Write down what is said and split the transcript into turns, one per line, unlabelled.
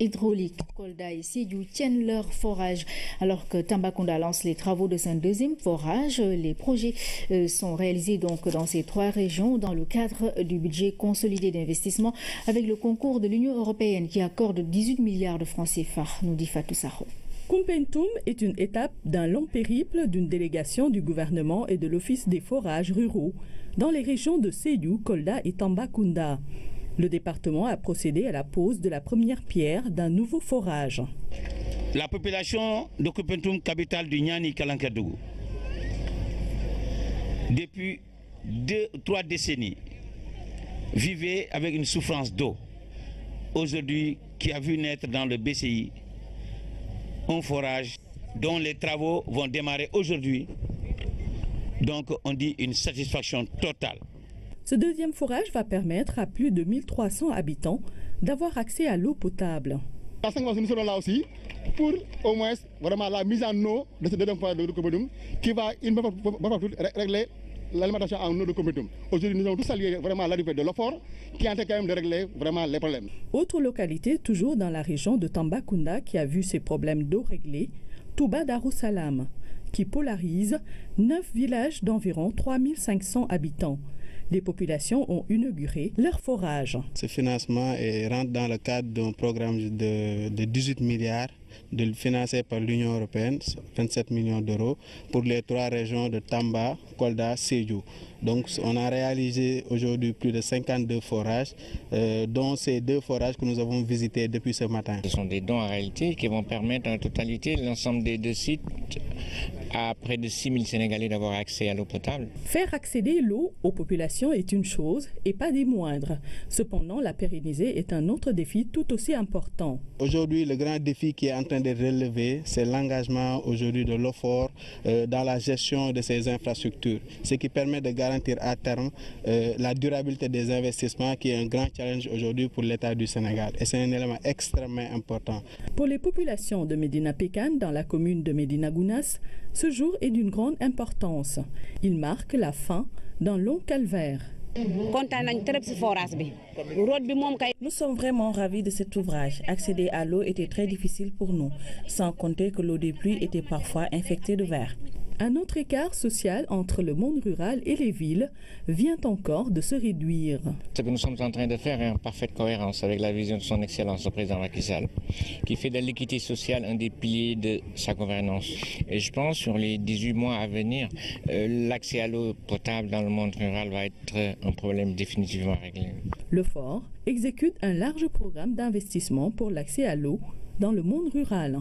hydrauliques Kolda et Sédhiou tiennent leur forage. Alors que Tambacounda lance les travaux de son deuxième forage, les projets sont réalisés donc dans ces trois régions dans le cadre du budget consolidé d'investissement avec le concours de l'Union européenne qui accorde 18 milliards de francs CFA, nous dit Fatou Sakho.
Koumpentoum est une étape d'un long périple d'une délégation du gouvernement et de l'Office des forages ruraux dans les régions de Sédhiou, Kolda et Tambacounda. Le département a procédé à la pose de la première pierre d'un nouveau forage.
La population de Koumpentoum, capitale du Niani Kalankadougou, depuis 3 décennies, vivait avec une souffrance d'eau. Aujourd'hui, qui a vu naître dans le BCI un forage dont les travaux vont démarrer aujourd'hui. Donc on dit une satisfaction totale.
Ce deuxième forage va permettre à plus de 1300 habitants d'avoir accès à l'eau potable.
À 5 mois, nous serons là aussi pour au moins vraiment la mise en eau de ce deuxième forage de Koumpentoum qui va une fois pour toutes régler l'alimentation en eau de Koumpentoum. Aujourd'hui, nous avons tous salué vraiment l'arrivée de l'OFOR qui est en train quand même de régler vraiment les problèmes.
Autre localité, toujours dans la région de Tambacounda, qui a vu ses problèmes d'eau réglés, Touba Darussalam, qui polarise 9 villages d'environ 3500 habitants. Les populations ont inauguré leur forage.
Ce financement rentre dans le cadre d'un programme de 18 milliards financé par l'Union européenne, 27 millions d'euros, pour les 3 régions de Tamba, Kolda, Sédhiou. Donc on a réalisé aujourd'hui plus de 52 forages, dont ces 2 forages que nous avons visités depuis ce matin.
Ce sont des dons en réalité qui vont permettre en totalité l'ensemble des 2 sites à près de 6 000 Sénégalais d'avoir accès à l'eau potable.
Faire accéder l'eau aux populations est une chose et pas des moindres. Cependant, la pérenniser est un autre défi tout aussi important.
Aujourd'hui, le grand défi qui est en train de relever, c'est l'engagement aujourd'hui de l'OFOR dans la gestion de ces infrastructures, ce qui permet de garantir à terme la durabilité des investissements qui est un grand challenge aujourd'hui pour l'État du Sénégal. Et c'est un élément extrêmement important.
Pour les populations de Médina Pékane, dans la commune de Médina Gounass, ce jour est d'une grande importance. Il marque la fin d'un long calvaire.
Nous sommes vraiment ravis de cet ouvrage. Accéder à l'eau était très difficile pour nous, sans compter que l'eau des pluies était parfois infectée de vers.
Un autre écart social entre le monde rural et les villes vient encore de se réduire.
Ce que nous sommes en train de faire est en parfaite cohérence avec la vision de son Excellence, le président Macky Sall, qui fait de l'équité sociale un des piliers de sa gouvernance. Et je pense sur les 18 mois à venir, l'accès à l'eau potable dans le monde rural va être un problème définitivement réglé.
Le Fort exécute un large programme d'investissement pour l'accès à l'eau dans le monde rural.